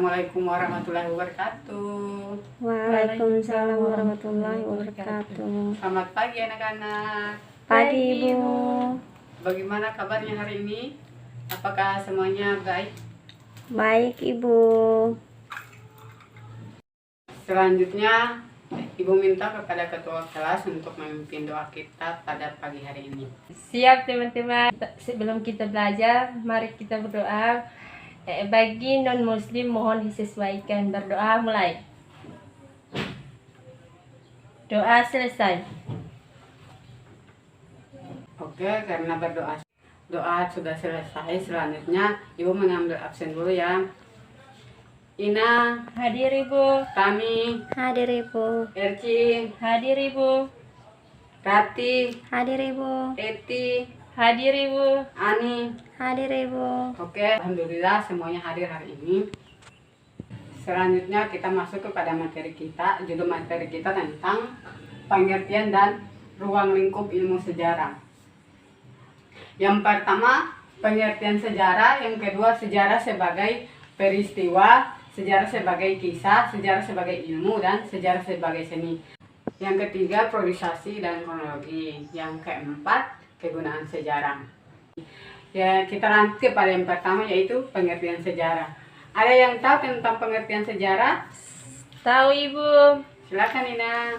Assalamualaikum warahmatullahi wabarakatuh. Waalaikumsalam warahmatullahi wabarakatuh. Selamat pagi anak-anak. Pagi Ibu. Bagaimana kabarnya hari ini? Apakah semuanya baik? Baik Ibu. Selanjutnya Ibu minta kepada ketua kelas untuk memimpin doa kita pada pagi hari ini. Siap teman-teman, sebelum kita belajar, mari kita berdoa. Bagi non-muslim mohon disesuaikan. Berdoa mulai. Doa selesai. Oke, karena doa sudah selesai, selanjutnya Ibu mengambil absen dulu ya. Ina Hadir Ibu. Tami Hadir Ibu. Erci Hadir Ibu. Rati Hadir Ibu. Eti Hadir Ibu. Ani. Hadir Ibu. Oke, alhamdulillah semuanya hadir hari ini. Selanjutnya kita masuk kepada materi kita. Judul materi kita tentang pengertian dan ruang lingkup ilmu sejarah. Yang pertama, pengertian sejarah. Yang kedua, sejarah sebagai peristiwa, sejarah sebagai kisah, sejarah sebagai ilmu, dan sejarah sebagai seni. Yang ketiga, priorisasi dan kronologi. Yang keempat, kegunaan sejarah. Ya, kita lanjut pada yang pertama, yaitu pengertian sejarah. Ada yang tahu tentang pengertian sejarah? Tahu Ibu. Silakan Nina.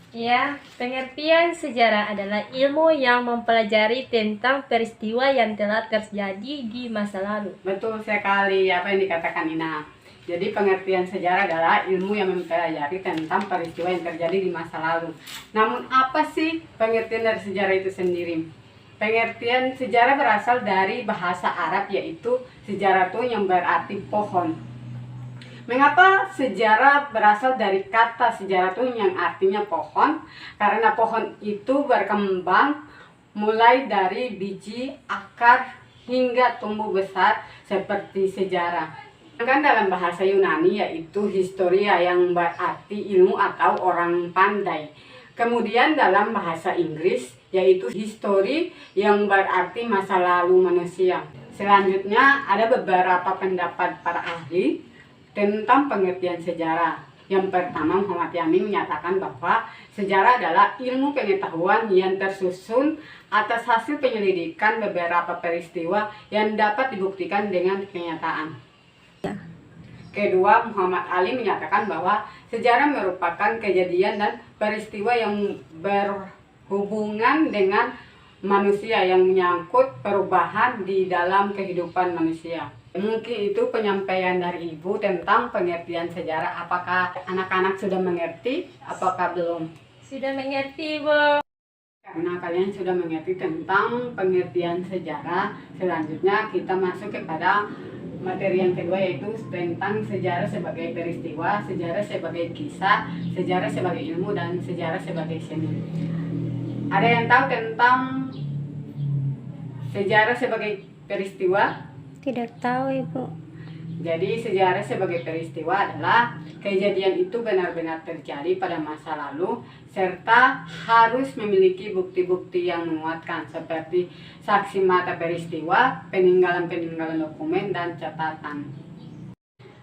Ya, pengertian sejarah adalah ilmu yang mempelajari tentang peristiwa yang telah terjadi di masa lalu. Betul sekali apa yang dikatakan Nina. Jadi pengertian sejarah adalah ilmu yang mempelajari tentang peristiwa yang terjadi di masa lalu. Namun apa sih pengertian dari sejarah itu sendiri? Pengertian sejarah berasal dari bahasa Arab, yaitu sejarah itu yang berarti pohon. Mengapa sejarah berasal dari kata sejarah itu yang artinya pohon? Karena pohon itu berkembang mulai dari biji, akar, hingga tumbuh besar seperti sejarah. Sedangkan dalam bahasa Yunani yaitu historia yang berarti ilmu atau orang pandai. Kemudian dalam bahasa Inggris yaitu history yang berarti masa lalu manusia. Selanjutnya ada beberapa pendapat para ahli tentang pengertian sejarah. Yang pertama, Muhammad Yamin menyatakan bahwa sejarah adalah ilmu pengetahuan yang tersusun atas hasil penyelidikan beberapa peristiwa yang dapat dibuktikan dengan kenyataan. Kedua, Muhammad Ali menyatakan bahwa sejarah merupakan kejadian dan peristiwa yang berhubungan dengan manusia yang menyangkut perubahan di dalam kehidupan manusia. Mungkin itu penyampaian dari Ibu tentang pengertian sejarah. Apakah anak-anak sudah mengerti? Apakah belum? Sudah mengerti Ibu. Karena kalian sudah mengerti tentang pengertian sejarah, selanjutnya kita masuk kepada materi yang kedua, yaitu tentang sejarah sebagai peristiwa, sejarah sebagai kisah, sejarah sebagai ilmu, dan sejarah sebagai seni. Ada yang tahu tentang sejarah sebagai peristiwa? Tidak tahu Ibu. Jadi sejarah sebagai peristiwa adalah kejadian itu benar-benar terjadi pada masa lalu serta harus memiliki bukti-bukti yang menguatkan seperti saksi mata peristiwa, peninggalan-peninggalan dokumen, dan catatan.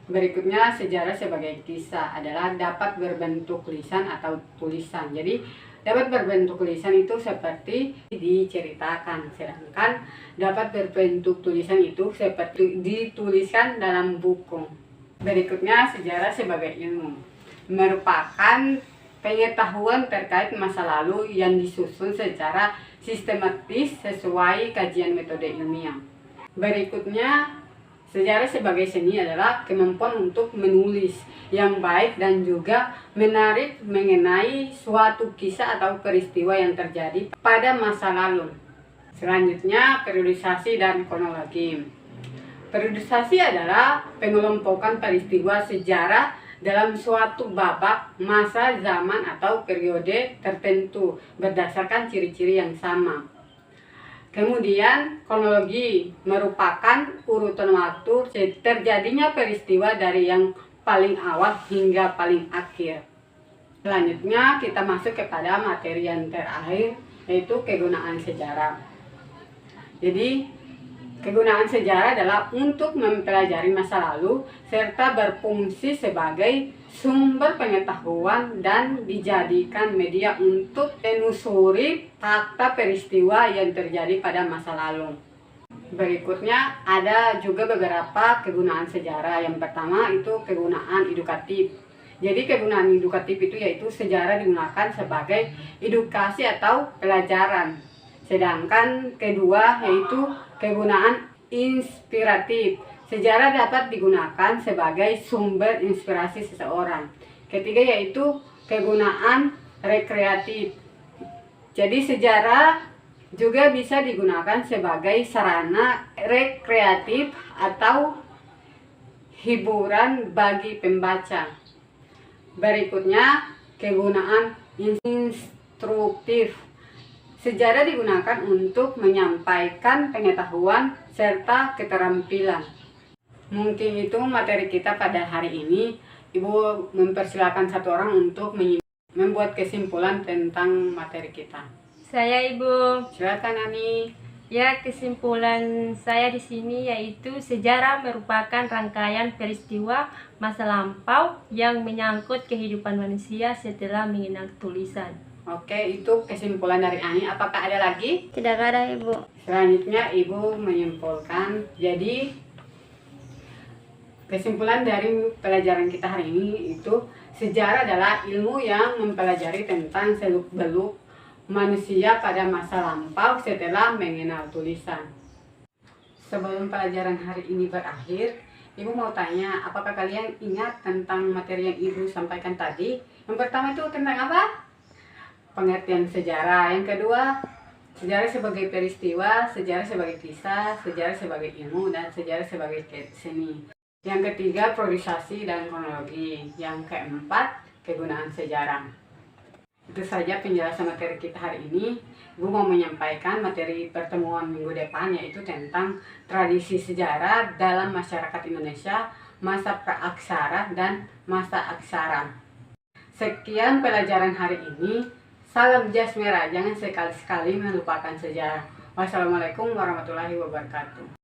Berikutnya, sejarah sebagai kisah adalah dapat berbentuk lisan atau tulisan. Jadi dapat berbentuk lisan itu seperti diceritakan, sedangkan dapat berbentuk tulisan itu seperti dituliskan dalam buku. Berikutnya, sejarah sebagai ilmu merupakan pengetahuan terkait masa lalu yang disusun secara sistematis sesuai kajian metode ilmiah. Berikutnya, sejarah sebagai seni adalah kemampuan untuk menulis yang baik dan juga menarik mengenai suatu kisah atau peristiwa yang terjadi pada masa lalu. Selanjutnya, periodisasi dan kronologi. Periodisasi adalah pengelompokan peristiwa sejarah dalam suatu babak, masa, zaman, atau periode tertentu berdasarkan ciri-ciri yang sama. Kemudian, kronologi merupakan urutan waktu terjadinya peristiwa dari yang paling awal hingga paling akhir. Selanjutnya, kita masuk kepada materi yang terakhir, yaitu kegunaan sejarah. Jadi, Kegunaan sejarah adalah untuk mempelajari masa lalu serta berfungsi sebagai sumber pengetahuan dan dijadikan media untuk menelusuri fakta peristiwa yang terjadi pada masa lalu. Berikutnya ada juga beberapa kegunaan sejarah. Yang pertama itu kegunaan edukatif. Jadi kegunaan edukatif itu yaitu sejarah digunakan sebagai edukasi atau pelajaran. Sedangkan kedua yaitu kegunaan inspiratif. Sejarah dapat digunakan sebagai sumber inspirasi seseorang. Ketiga yaitu kegunaan rekreatif. Jadi sejarah juga bisa digunakan sebagai sarana rekreatif atau hiburan bagi pembaca. Berikutnya kegunaan instruktif. Sejarah digunakan untuk menyampaikan pengetahuan serta keterampilan. Mungkin itu materi kita pada hari ini. Ibu mempersilakan satu orang untuk membuat kesimpulan tentang materi kita. Saya Ibu. Silakan Ani. Ya, kesimpulan saya di sini yaitu sejarah merupakan rangkaian peristiwa masa lampau yang menyangkut kehidupan manusia setelah mengenal tulisan. Oke, itu kesimpulan dari Ani. Apakah ada lagi? Tidak ada Ibu. Selanjutnya Ibu menyimpulkan. Jadi kesimpulan dari pelajaran kita hari ini itu sejarah adalah ilmu yang mempelajari tentang seluk-beluk manusia pada masa lampau setelah mengenal tulisan. Sebelum pelajaran hari ini berakhir, Ibu mau tanya, apakah kalian ingat tentang materi yang Ibu sampaikan tadi? Yang pertama itu tentang apa? Pengertian sejarah. Yang kedua, sejarah sebagai peristiwa, sejarah sebagai kisah, sejarah sebagai ilmu, dan sejarah sebagai seni. Yang ketiga, priorisasi dan kronologi. Yang keempat, kegunaan sejarah. Itu saja penjelasan materi kita hari ini. Ibu mau menyampaikan materi pertemuan minggu depan, yaitu tentang tradisi sejarah dalam masyarakat Indonesia, masa praaksara dan masa aksara. Sekian pelajaran hari ini. Salam jas merah, jangan sekali-sekali melupakan sejarah. Wassalamualaikum warahmatullahi wabarakatuh.